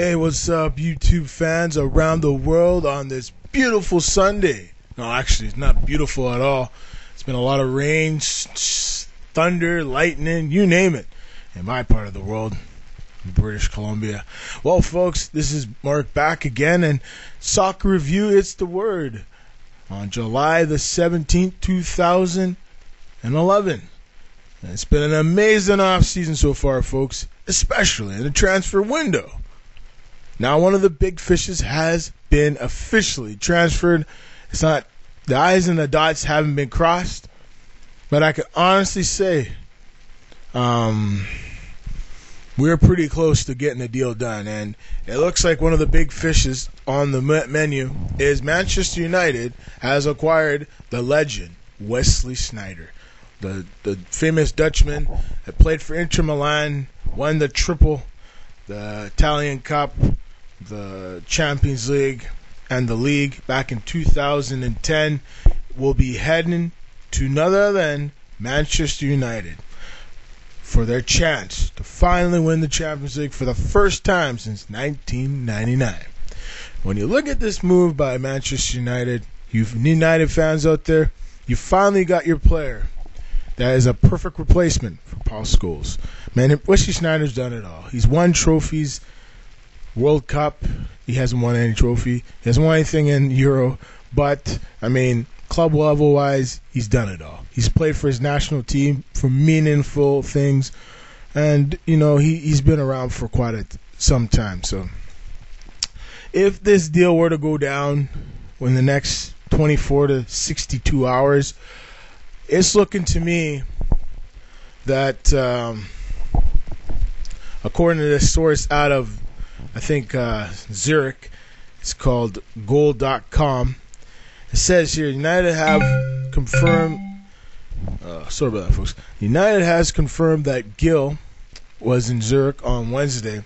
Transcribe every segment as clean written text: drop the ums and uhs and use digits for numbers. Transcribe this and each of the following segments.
Hey, what's up, YouTube fans around the world on this beautiful Sunday? No, actually, it's not beautiful at all. It's been a lot of rain, thunder, lightning, you name it, in my part of the world, British Columbia. Well, folks, this is Mark back again, and Soccer Review, it's the word, on July the 17th, 2011. And it's been an amazing offseason so far, folks, especially in the transfer window. Now, one of the big fishes has been officially transferred. It's not, the I's and the dots haven't been crossed, but I can honestly say we're pretty close to getting the deal done. And it looks like one of the big fishes on the menu is Manchester United has acquired the legend, Wesley Sneijder, the famous Dutchman that played for Inter Milan, won the triple, the Italian Cup, the Champions League, and the league back in 2010, will be heading to none other than Manchester United for their chance to finally win the Champions League for the first time since 1999. When you look at this move by Manchester United, you United fans out there, you finally got your player that is a perfect replacement for Paul Scholes. Man, Wesley Sneijder's done it all. He's won trophies. World Cup, he hasn't won any trophy. He hasn't won anything in Euro. But, I mean, club level-wise, he's done it all. He's played for his national team for meaningful things. And, you know, he's been around for quite some time. So, if this deal were to go down in the next 24 to 62 hours, it's looking to me that, according to this source out of, I think, Zurich, it's called goal.com. It says here, United have confirmed, sorry about that, folks. United has confirmed that Gil was in Zurich on Wednesday,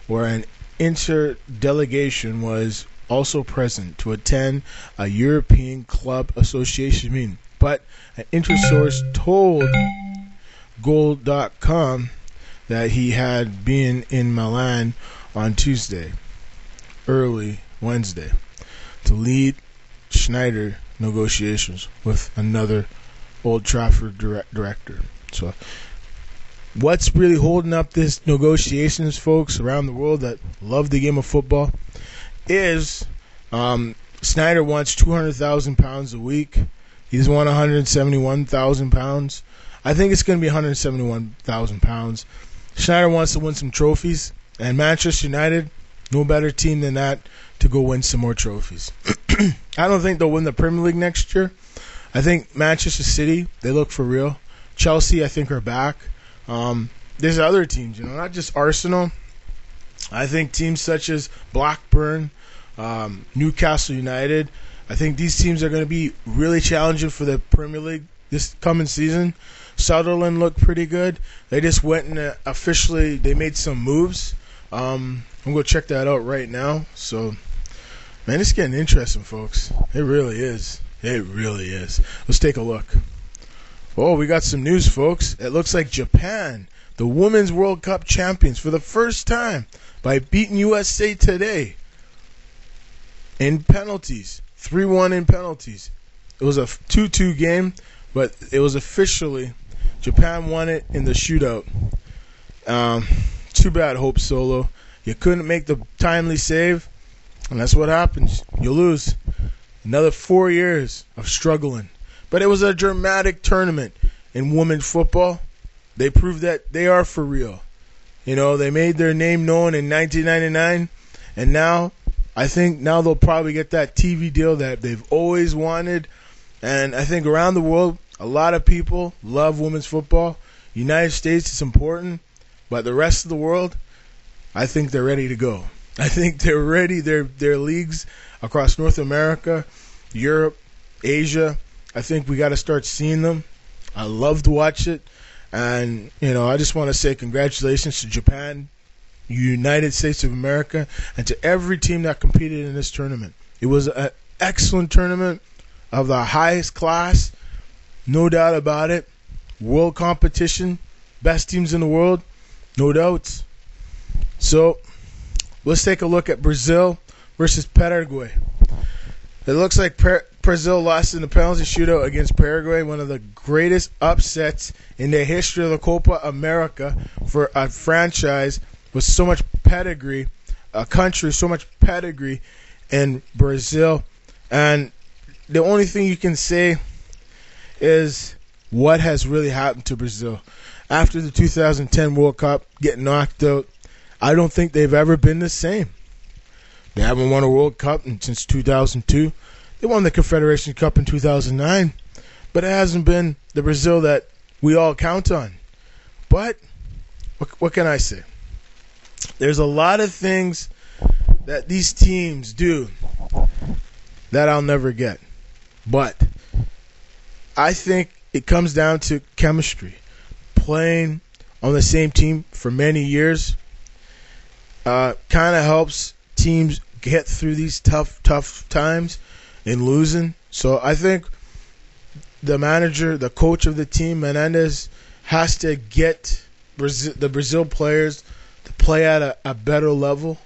where an Inter delegation was also present to attend a European Club Association meeting. But an Inter source told goal.com that he had been in Milan on Tuesday, early Wednesday, to lead Sneijder negotiations with another Old Trafford director. So, what's really holding up this negotiations, folks, around the world that love the game of football, is Sneijder wants £200,000 a week. He's won £171,000. I think it's going to be £171,000. Sneijder wants to win some trophies. And Manchester United, no better team than that to go win some more trophies. I don't think they'll win the Premier League next year. I think Manchester City, they look for real. Chelsea, I think, are back. There's other teams, you know, not just Arsenal. I think teams such as Blackburn, Newcastle United, I think these teams are going to be really challenging for the Premier League this coming season. Sunderland looked pretty good. They just went and officially, they made some moves. I'm going to check that out right now. So, man, it's getting interesting, folks. It really is. It really is. Let's take a look. Oh, we got some news, folks. It looks like Japan, the Women's World Cup champions for the first time by beating USA today in penalties. 3-1 in penalties. It was a 2-2 game, but it was officially Japan won it in the shootout. Too bad, Hope Solo. You couldn't make the timely save, and that's what happens. You lose. Another 4 years of struggling. But it was a dramatic tournament in women's football. They proved that they are for real. You know, they made their name known in 1999, and now, I think now they'll probably get that TV deal that they've always wanted. And I think around the world, a lot of people love women's football. United States is important, but the rest of the world, I think they're ready to go. I think they're ready. Their leagues across North America, Europe, Asia, I think we got to start seeing them. I love to watch it. And, you know, I just want to say congratulations to Japan, United States of America, and to every team that competed in this tournament. It was an excellent tournament of the highest class, no doubt about it. World competition, best teams in the world, no doubts. So, let's take a look at Brazil versus Paraguay. It looks like Brazil lost in the penalty shootout against Paraguay, one of the greatest upsets in the history of the Copa America for a franchise with so much pedigree, a country so much pedigree in Brazil. And the only thing you can say is what has really happened to Brazil. After the 2010 World Cup, getting knocked out, I don't think they've ever been the same. They haven't won a World Cup since 2002. They won the Confederation Cup in 2009. But it hasn't been the Brazil that we all count on. But what can I say? There's a lot of things that these teams do that I'll never get. But I think it comes down to chemistry. Playing on the same team for many years kind of helps teams get through these tough times in losing. So I think the manager, the coach of the team, Menendez, has to get the Brazil players to play at a better level.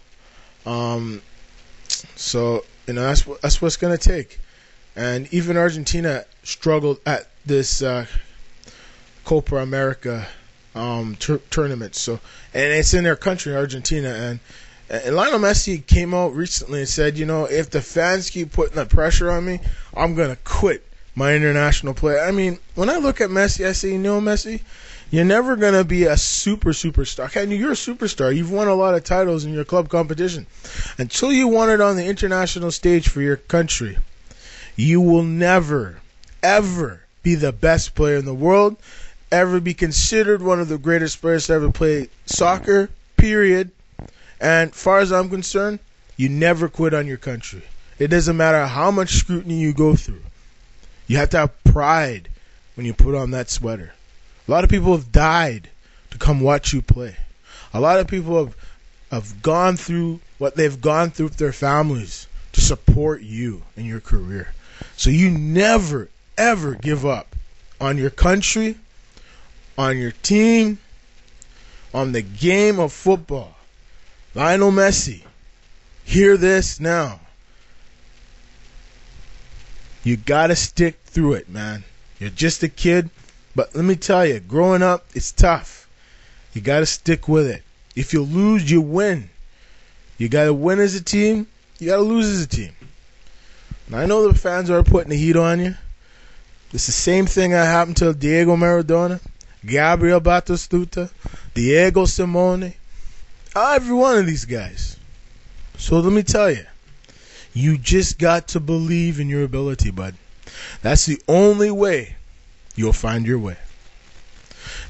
So that's what's going to take. And even Argentina struggled at this Copa America tournament. So, and it's in their country, Argentina. And Lionel Messi came out recently and said, if the fans keep putting the pressure on me, I'm going to quit my international play. I mean, when I look at Messi, I say, Messi, you're never going to be a superstar. Okay, you're a superstar. You've won a lot of titles in your club competition. Until you won it on the international stage for your country, you will never, ever be the best player in the world, ever be considered one of the greatest players to ever play soccer, period. And far as I'm concerned, you never quit on your country. It doesn't matter how much scrutiny you go through. You have to have pride when you put on that sweater. A lot of people have died to come watch you play. A lot of people have gone through what they've gone through with their families to support you in your career. So you never, ever give up on your country, on your team, on the game of football. Lionel Messi, hear this now. You got to stick through it, man. You're just a kid. But let me tell you, growing up, it's tough. You got to stick with it. If you lose, you win. You got to win as a team. You got to lose as a team. And I know the fans are putting the heat on you. It's the same thing that happened to Diego Maradona, Gabriel Batistuta, Diego Simone, every one of these guys. So let me tell you, you just got to believe in your ability, bud. That's the only way you'll find your way.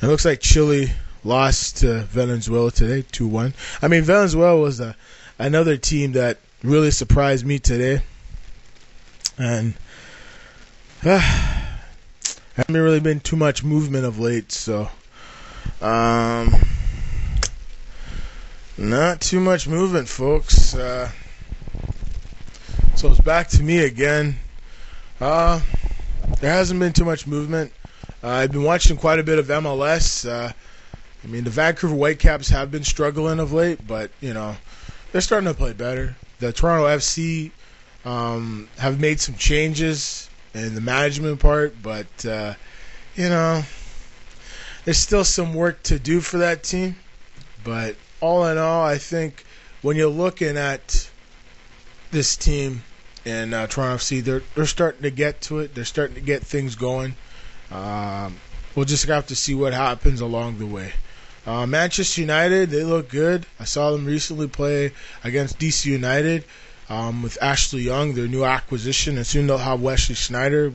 It looks like Chile lost to Venezuela today, 2-1. I mean, Venezuela was another team that really surprised me today. And haven't really been too much movement of late, so not too much movement, folks. So it's back to me again. There hasn't been too much movement. I've been watching quite a bit of MLS. I mean, the Vancouver Whitecaps have been struggling of late, but, they're starting to play better. The Toronto FC have made some changes in the management part, but, there's still some work to do for that team. But all in all, I think when you're looking at this team in Toronto FC, they're starting to get to it. They're starting to get things going. We'll just have to see what happens along the way. Manchester United, they look good. I saw them recently play against DC United with Ashley Young, their new acquisition, and soon they'll have Wesley Sneijder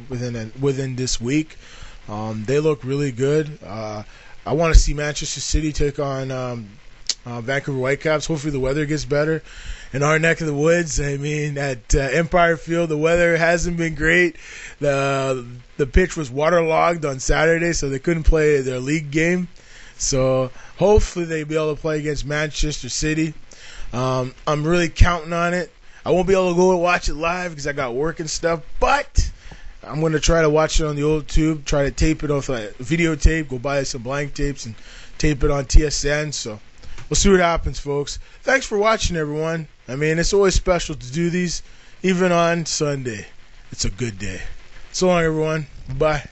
within this week. They look really good. I want to see Manchester City take on Vancouver Whitecaps. Hopefully the weather gets better in our neck of the woods. I mean, at Empire Field, the weather hasn't been great. The pitch was waterlogged on Saturday, so they couldn't play their league game. So hopefully they'll be able to play against Manchester City. I'm really counting on it. I won't be able to go and watch it live because I got work and stuff, but I'm going to try to watch it on the old tube, try to tape it off a videotape, go buy some blank tapes and tape it on TSN. So we'll see what happens, folks. Thanks for watching, everyone. I mean, it's always special to do these, even on Sunday. It's a good day. So long, everyone. Bye.